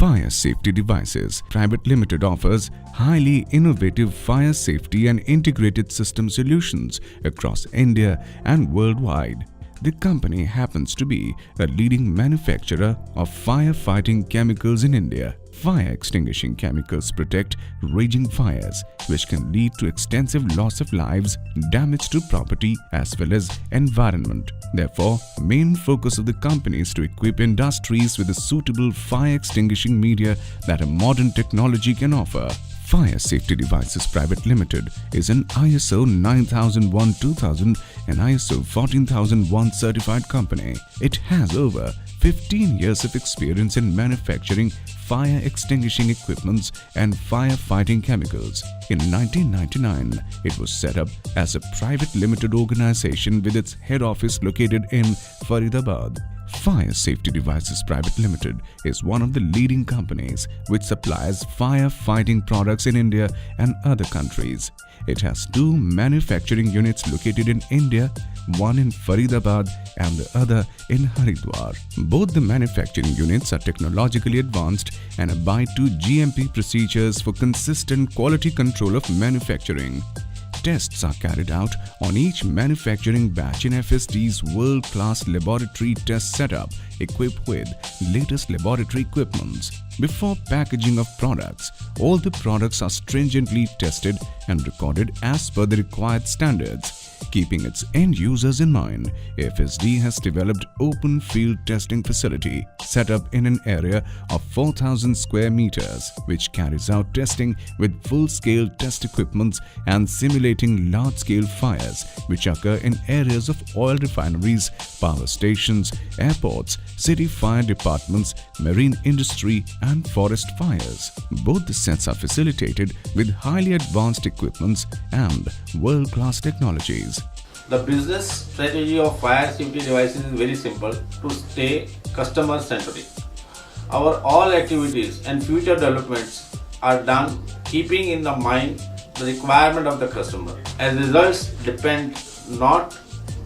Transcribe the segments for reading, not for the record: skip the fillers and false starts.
Fire Safety Devices Private Limited offers highly innovative fire safety and integrated system solutions across India and worldwide. The company happens to be a leading manufacturer of firefighting chemicals in India. Fire extinguishing chemicals protect raging fires, which can lead to extensive loss of lives, damage to property as well as environment. Therefore, main focus of the company is to equip industries with a suitable fire extinguishing media that a modern technology can offer. Fire Safety Devices Private Limited is an ISO 9001-2000 and ISO 14001 certified company. It has over 15 years of experience in manufacturing fire extinguishing equipments and firefighting chemicals. In 1999, it was set up as a private limited organization with its head office located in Faridabad. Fire Safety Devices Private Limited is one of the leading companies which supplies firefighting products in India and other countries. It has two manufacturing units located in India, one in Faridabad and the other in Haridwar. Both the manufacturing units are technologically advanced and abide to GMP procedures for consistent quality control of manufacturing. Tests are carried out on each manufacturing batch in FSD's world-class laboratory test setup equipped with latest laboratory equipments. Before packaging of products, all the products are stringently tested and recorded as per the required standards. Keeping its end users in mind, FSD has developed open field testing facility set up in an area of 4,000 square meters, which carries out testing with full-scale test equipments and simulating large-scale fires which occur in areas of oil refineries, power stations, airports, city fire departments, marine industry and forest fires. Both the sets are facilitated with highly advanced equipments and world-class technologies. The business strategy of fire safety devices is very simple to stay customer-centric. Our all activities and future developments are done keeping in the mind the requirement of the customer. As results depend not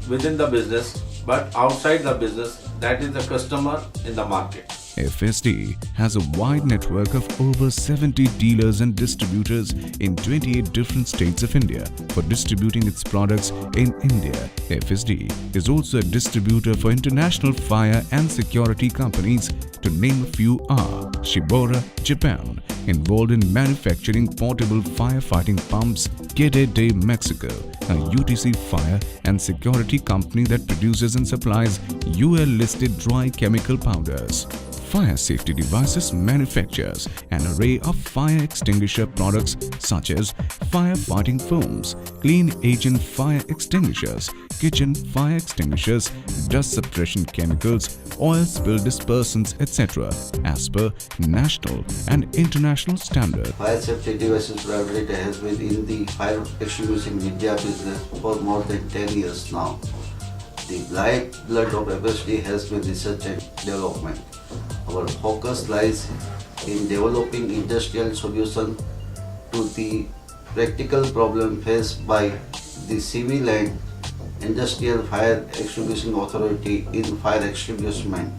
within the business but outside the business, that is the customer in the market. FSD has a wide network of over 70 dealers and distributors in 28 different states of India for distributing its products in India. FSD is also a distributor for international fire and security companies. To name a few are Shibora, Japan, involved in manufacturing portable firefighting pumps; Quede, Mexico, a UTC fire and security company that produces and supplies UL-listed dry chemical powders. Fire Safety Devices manufactures an array of fire extinguisher products such as firefighting foams, clean agent fire extinguishers, kitchen fire extinguishers, dust suppression chemicals, oil spill dispersants, etc. as per national and international standards. Fire Safety Devices Private Limited has been in the fire extinguishing media business for more than 10 years now. The lifeblood of FSD has been research and development. Our focus lies in developing industrial solutions to the practical problem faced by the civil and industrial fire extinguishing authority in fire extinguishment.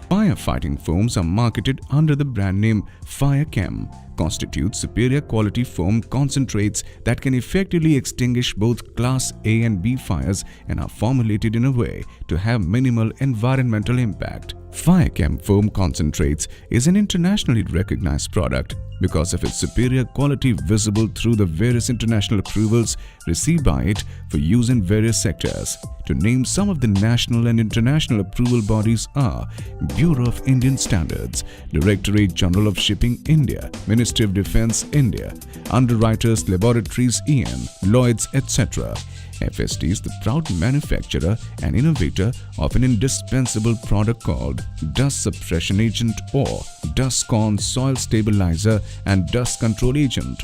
Firefighting foams are marketed under the brand name FireChem, constitute superior quality foam concentrates that can effectively extinguish both Class A and B fires and are formulated in a way to have minimal environmental impact. FireChem foam concentrates is an internationally recognized product because of its superior quality visible through the various international approvals received by it for use in various sectors. To name some of the national and international approval bodies are Bureau of Indian Standards, Directorate General of Shipping India, Ministry of Defence India, Underwriters Laboratories EN, Lloyds, etc. FSD is the proud manufacturer and innovator of an indispensable product called Dust Suppression Agent or Dust-Con Soil Stabilizer and Dust Control Agent,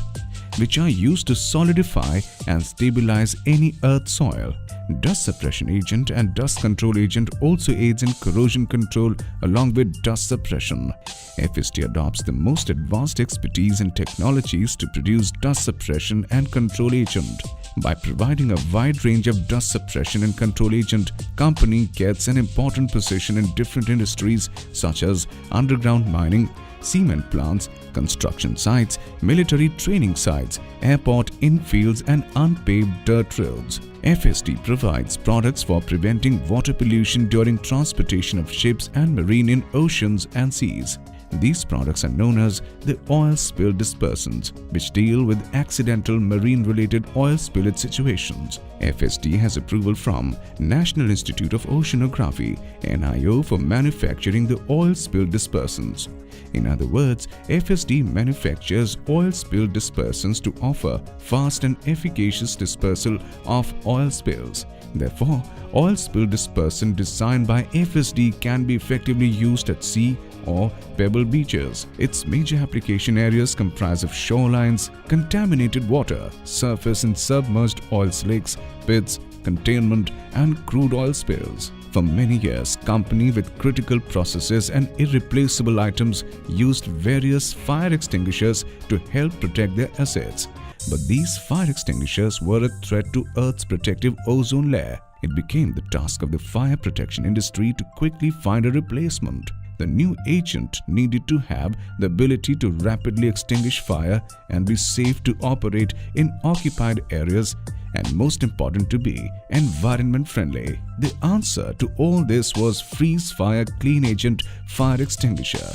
which are used to solidify and stabilize any earth soil. Dust suppression agent and dust control agent also aids in corrosion control along with dust suppression. FSD adopts the most advanced expertise and technologies to produce dust suppression and control agent. By providing a wide range of dust suppression and control agent, company gets an important position in different industries such as underground mining, cement plants, construction sites, military training sites, airport infields and unpaved dirt roads. FSD provides products for preventing water pollution during transportation of ships and marine in oceans and seas. These products are known as the oil spill dispersants, which deal with accidental marine-related oil spillage situations. FSD has approval from National Institute of Oceanography (NIO) for manufacturing the oil spill dispersants. In other words, FSD manufactures oil spill dispersants to offer fast and efficacious dispersal of oil spills. Therefore, oil spill dispersant designed by FSD can be effectively used at sea or pebble beaches. Its major application areas comprise of shorelines, contaminated water, surface and submerged oil slicks, pits, containment, and crude oil spills. For many years, company with critical processes and irreplaceable items used various fire extinguishers to help protect their assets. But these fire extinguishers were a threat to Earth's protective ozone layer. It became the task of the fire protection industry to quickly find a replacement. The new agent needed to have the ability to rapidly extinguish fire and be safe to operate in occupied areas, and most important, to be environment friendly. The answer to all this was Freeze Fire Clean Agent Fire Extinguisher.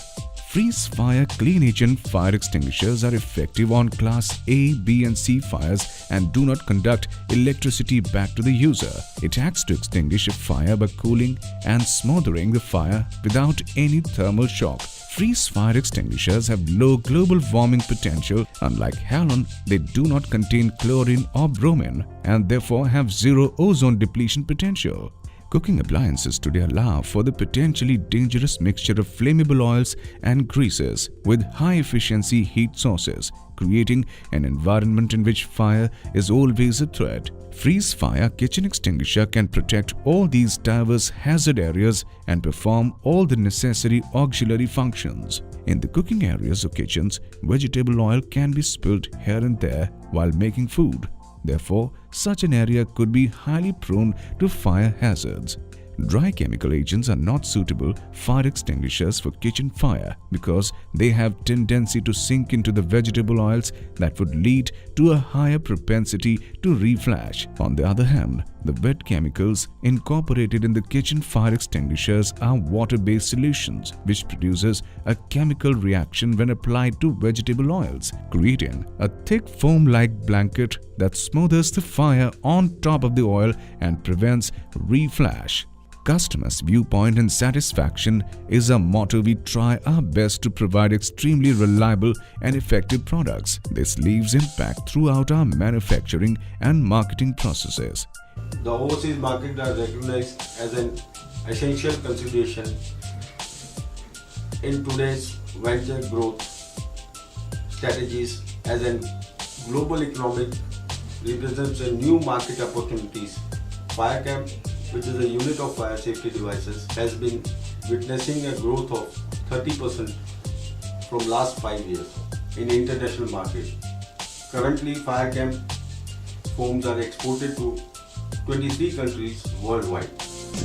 Freeze Fire Clean Agent fire extinguishers are effective on Class A, B and C fires and do not conduct electricity back to the user. It acts to extinguish a fire by cooling and smothering the fire without any thermal shock. Freeze fire extinguishers have low global warming potential. Unlike halon, they do not contain chlorine or bromine and therefore have zero ozone depletion potential. Cooking appliances today allow for the potentially dangerous mixture of flammable oils and greases with high-efficiency heat sources, creating an environment in which fire is always a threat. Freeze Fire Kitchen Extinguisher can protect all these diverse hazard areas and perform all the necessary auxiliary functions. In the cooking areas of kitchens, vegetable oil can be spilled here and there while making food. Therefore, such an area could be highly prone to fire hazards. Dry chemical agents are not suitable fire extinguishers for kitchen fire because they have tendency to sink into the vegetable oils that would lead to a higher propensity to reflash. On the other hand, the wet chemicals incorporated in the kitchen fire extinguishers are water-based solutions which produces a chemical reaction when applied to vegetable oils, creating a thick foam-like blanket that smothers the fire on top of the oil and prevents reflash. Customers' viewpoint and satisfaction is a motto we try our best to provide extremely reliable and effective products. This leaves impact throughout our manufacturing and marketing processes. The overseas markets are recognized as an essential consideration in today's venture growth strategies, as a global economic represents a new market opportunities. Firecamp, which is a unit of fire safety devices, has been witnessing a growth of 30% from last 5 years in the international market. Currently, Firecamp foams are exported to 23 countries worldwide.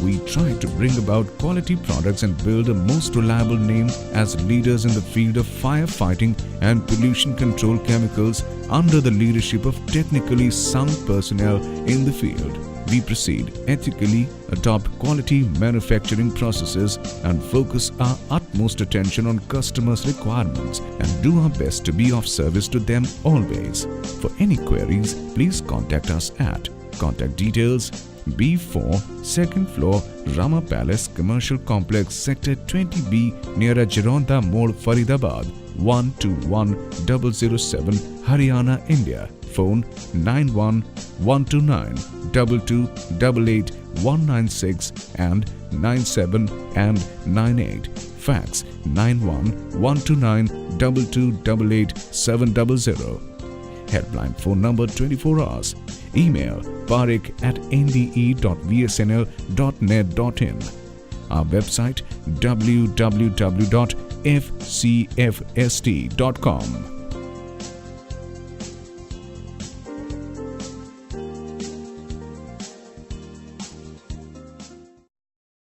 We try to bring about quality products and build a most reliable name as leaders in the field of firefighting and pollution control chemicals under the leadership of technically sound personnel in the field. We proceed ethically, adopt quality manufacturing processes and focus our utmost attention on customers' requirements and do our best to be of service to them always. For any queries, please contact us at contact details B4, 2nd floor, Rama Palace Commercial Complex, Sector 20B near Gironda Mode, Faridabad, 121007, Haryana, India. Phone 91129 2288 196 and 97 and 98. Fax 91129 2288 700. Helpline phone number 24 hours. Email parik@nde.vsnl.net.in. Our website www.fcfst.com.